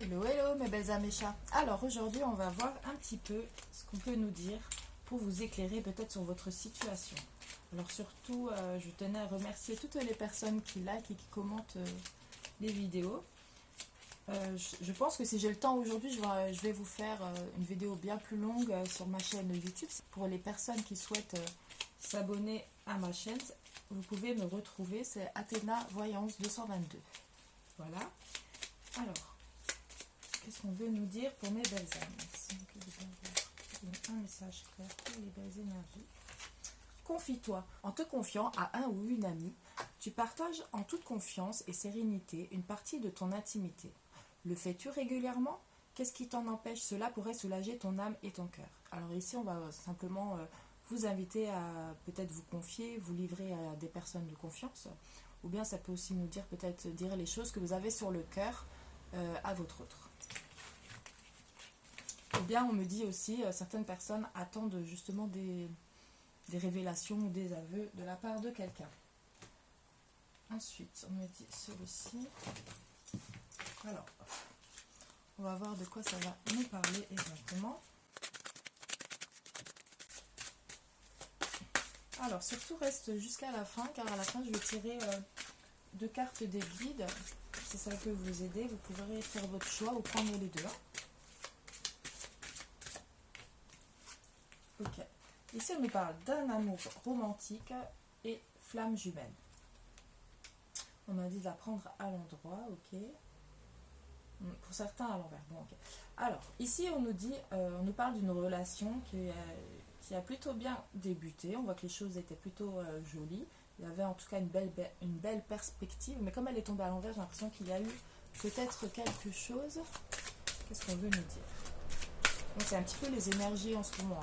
Hello, hello mes belles améchas. Alors aujourd'hui on va voir un petit peu ce qu'on peut nous dire pour vous éclairer peut-être sur votre situation. Alors surtout je tenais à remercier toutes les personnes qui like et qui commentent les vidéos. Je pense que si j'ai le temps aujourd'hui je vais vous faire une vidéo bien plus longue sur ma chaîne YouTube. Pour les personnes qui souhaitent s'abonner à ma chaîne, vous pouvez me retrouver, c'est Athéna Voyance 222. Voilà. Alors, qu'est-ce qu'on veut nous dire pour mes belles âmes? Un message clair pour les belles énergies. Confie-toi. En te confiant à un ou une amie, tu partages en toute confiance et sérénité une partie de ton intimité. Le fais-tu régulièrement? Qu'est-ce qui t'en empêche? Cela pourrait soulager ton âme et ton cœur. Alors ici, on va simplement vous inviter à peut-être vous confier, vous livrer à des personnes de confiance. Ou bien ça peut aussi nous dire, peut-être dire les choses que vous avez sur le cœur à votre autre. Ou bien on me dit aussi, certaines personnes attendent justement des révélations ou des aveux de la part de quelqu'un. Ensuite, on me dit celui-ci. Alors, on va voir de quoi ça va nous parler exactement. Alors, surtout reste jusqu'à la fin, car à la fin, je vais tirer 2 cartes des guides. Si ça peut vous aider, vous pourrez faire votre choix ou prendre les deux. Ok. Ici, on nous parle d'un amour romantique et flamme jumelle. On m'a dit de la prendre à l'endroit, ok. Pour certains, à l'envers. Bon, ok. Alors, ici, on nous dit, on nous parle d'une relation qui a plutôt bien débuté. On voit que les choses étaient plutôt jolies. Il y avait en tout cas une belle perspective. Mais comme elle est tombée à l'envers, j'ai l'impression qu'il y a eu peut-être quelque chose. Qu'est-ce qu'on veut nous dire? Donc, c'est un petit peu les énergies en ce moment.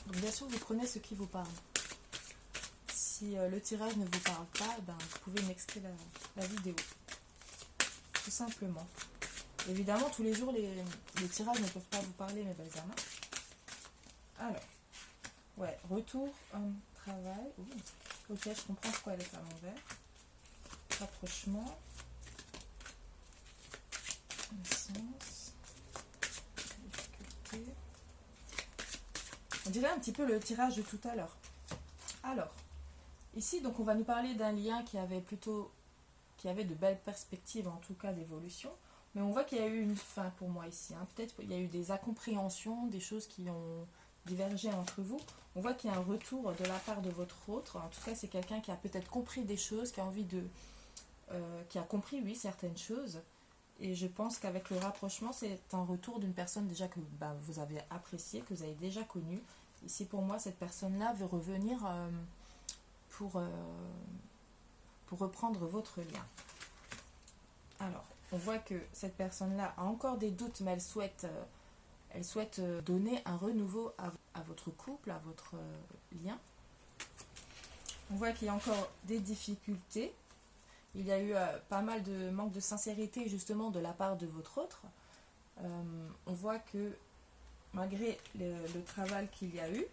Donc, bien sûr, vous prenez ce qui vous parle. Si le tirage ne vous parle pas, ben, vous pouvez m'extraire la vidéo. Tout simplement. Évidemment, tous les jours, les tirages ne peuvent pas vous parler, mes belles âmes. Alors, ouais, retour, travail. Ouh. Ok, je comprends pourquoi elle est à l'envers. Rapprochement. Naissance. Difficulté. On dirait un petit peu le tirage de tout à l'heure. Alors, ici, donc, on va nous parler d'un lien qui avait de belles perspectives, en tout cas, d'évolution. Mais on voit qu'il y a eu une fin pour moi ici. Peut-être qu'il y a eu des incompréhensions, des choses qui ont divergé entre vous. On voit qu'il y a un retour de la part de votre autre. En tout cas, c'est quelqu'un qui a peut-être compris des choses, qui a envie de... qui a compris, oui, certaines choses. Et je pense qu'avec le rapprochement, c'est un retour d'une personne déjà que vous avez appréciée, que vous avez déjà connue. Ici, pour moi, cette personne-là veut revenir pour reprendre votre lien. Alors, on voit que cette personne-là a encore des doutes, mais elle souhaite donner un renouveau à votre couple, à votre lien. On voit qu'il y a encore des difficultés. Il y a eu pas mal de manque de sincérité justement de la part de votre autre. On voit que malgré le travail qu'il y a eu,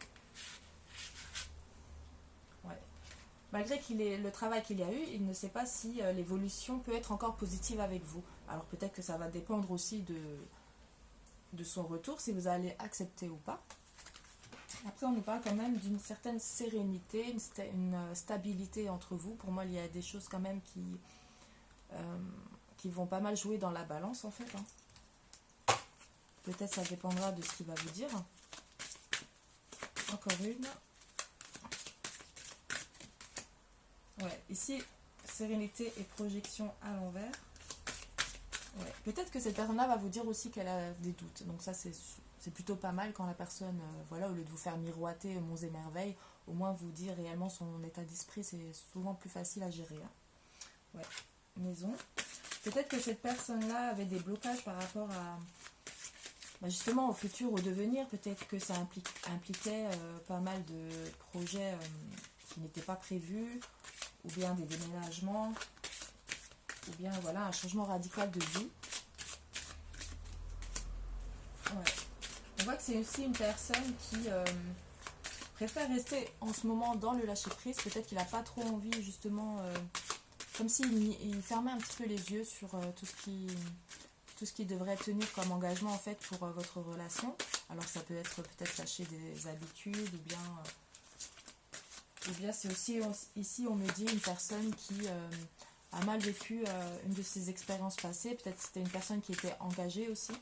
malgré le travail qu'il y a eu, il ne sait pas si l'évolution peut être encore positive avec vous. Alors peut-être que ça va dépendre aussi de son retour, si vous allez accepter ou pas. Après, on nous parle quand même d'une certaine sérénité, une stabilité entre vous. Pour moi, il y a des choses quand même qui vont pas mal jouer dans la balance, en fait. Peut-être ça dépendra de ce qu'il va vous dire. Encore une. Ouais, ici, sérénité et projection à l'envers. Ouais. Peut-être que cette personne-là va vous dire aussi qu'elle a des doutes. Donc ça, c'est plutôt pas mal quand la personne, voilà, au lieu de vous faire miroiter monts et merveilles, au moins vous dire réellement son état d'esprit, c'est souvent plus facile à gérer. Ouais, maison. Peut-être que cette personne-là avait des blocages par rapport à, justement, au futur, au devenir. Peut-être que ça impliquait pas mal de projets qui n'étaient pas prévus, ou bien des déménagements, ou bien voilà un changement radical de vie. Ouais. On voit que c'est aussi une personne qui préfère rester en ce moment dans le lâcher-prise. Peut-être qu'il n'a pas trop envie justement, comme s'il fermait un petit peu les yeux sur tout ce qui tout ce qui devrait tenir comme engagement en fait pour votre relation. Alors ça peut être peut-être lâcher des habitudes ou bien c'est aussi, ici on me dit une personne qui a mal vécu une de ses expériences passées. Peut-être c'était une personne qui était engagée aussi.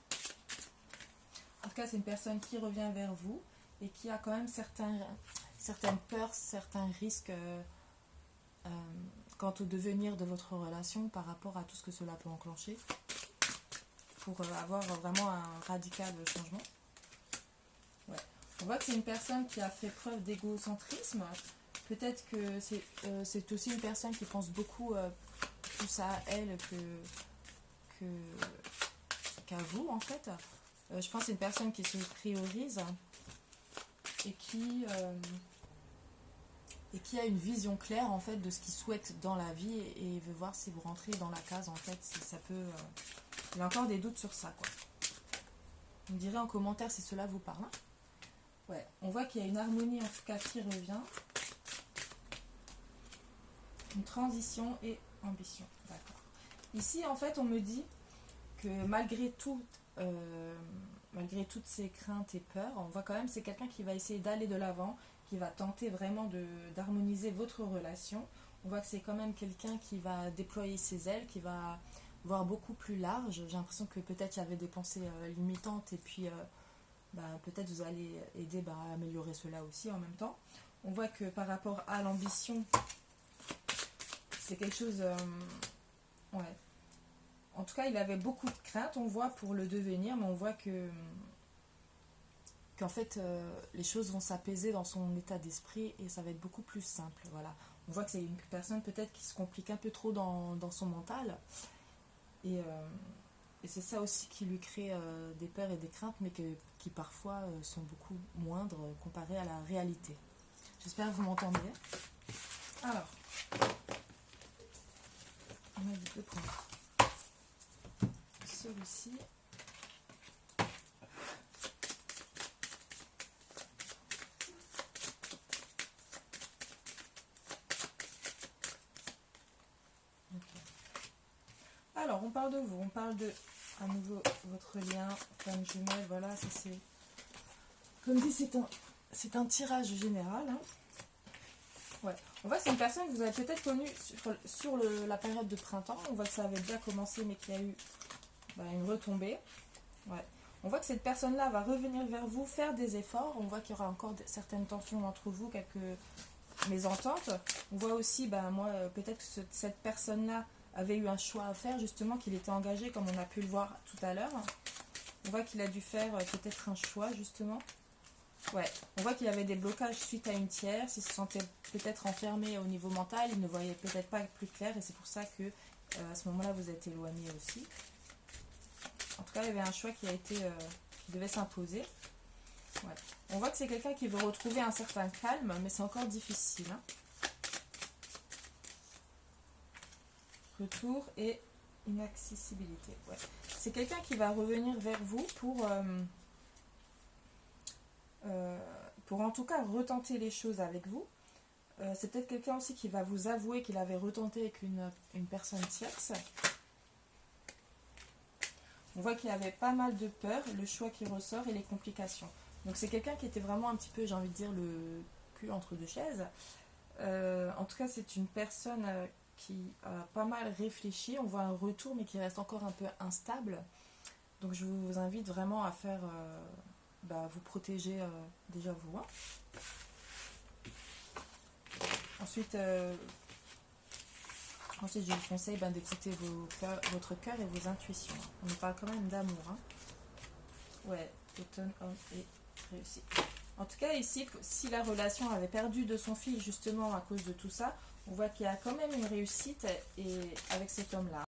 En tout cas c'est une personne qui revient vers vous et qui a quand même certaines peurs, certains risques quant au devenir de votre relation par rapport à tout ce que cela peut enclencher pour avoir vraiment un radical changement. Ouais. On voit que c'est une personne qui a fait preuve d'égocentrisme. Peut-être que c'est aussi une personne qui pense beaucoup plus à elle qu'à vous en fait. Je pense que c'est une personne qui se priorise et qui a une vision claire en fait de ce qu'il souhaite dans la vie et veut voir si vous rentrez dans la case en fait, si ça peut... Il a encore des doutes sur ça quoi. Vous me direz en commentaire si cela vous parle. Hein. Ouais, on voit qu'il y a une harmonie en tout cas qui revient. Une transition et ambition. D'accord. Ici en fait on me dit que malgré toutes ces craintes et peurs, on voit quand même c'est quelqu'un qui va essayer d'aller de l'avant, qui va tenter vraiment d'harmoniser votre relation. On voit que c'est quand même quelqu'un qui va déployer ses ailes, qui va voir beaucoup plus large. J'ai l'impression que peut-être il y avait des pensées limitantes et puis peut-être vous allez aider à améliorer cela aussi en même temps. On voit que par rapport à l'ambition, c'est quelque chose... ouais. En tout cas, il avait beaucoup de craintes, on voit, pour le devenir, mais on voit qu'en fait, les choses vont s'apaiser dans son état d'esprit et ça va être beaucoup plus simple. Voilà. On voit que c'est une personne peut-être qui se complique un peu trop dans son mental. Et c'est ça aussi qui lui crée des peurs et des craintes, mais qui parfois sont beaucoup moindres comparées à la réalité. J'espère que vous m'entendez. Alors, on va vite le prendre. Celui-ci. Alors, on parle de vous, on parle de, à nouveau, votre lien, flamme jumelle, voilà, ça c'est... Comme dit, c'est un tirage général. Hein. Ouais. On voit que c'est une personne que vous avez peut-être connue sur la période de printemps. On voit que ça avait déjà commencé, mais qu'il y a eu une retombée. Ouais. On voit que cette personne-là va revenir vers vous, faire des efforts. On voit qu'il y aura encore certaines tensions entre vous, quelques mésententes. On voit aussi, moi, peut-être que cette personne-là avait eu un choix à faire, justement, qu'il était engagé, comme on a pu le voir tout à l'heure. On voit qu'il a dû faire peut-être un choix, justement. Ouais, on voit qu'il avait des blocages suite à une tierce, il se sentait peut-être enfermé au niveau mental, il ne voyait peut-être pas plus clair, et c'est pour ça que à ce moment-là, vous êtes éloigné aussi. En tout cas, il y avait un choix qui devait s'imposer. Ouais. On voit que c'est quelqu'un qui veut retrouver un certain calme, mais c'est encore difficile. Hein. Retour et inaccessibilité. Ouais. C'est quelqu'un qui va revenir vers vous pour en tout cas retenter les choses avec vous. C'est peut-être quelqu'un aussi qui va vous avouer qu'il avait retenté avec une personne tierce. On voit qu'il y avait pas mal de peur, le choix qui ressort et les complications. Donc c'est quelqu'un qui était vraiment un petit peu, j'ai envie de dire, le cul entre deux chaises. En tout cas, c'est une personne qui a pas mal réfléchi. On voit un retour, mais qui reste encore un peu instable. Donc je vous invite vraiment à faire... vous protéger déjà vous. Hein. Ensuite, je vous conseille d'écouter votre cœur et vos intuitions. On nous parle quand même d'amour. Hein. Ouais, automne, homme et réussite. En tout cas, ici, si la relation avait perdu de son fil justement à cause de tout ça, on voit qu'il y a quand même une réussite et avec cet homme-là.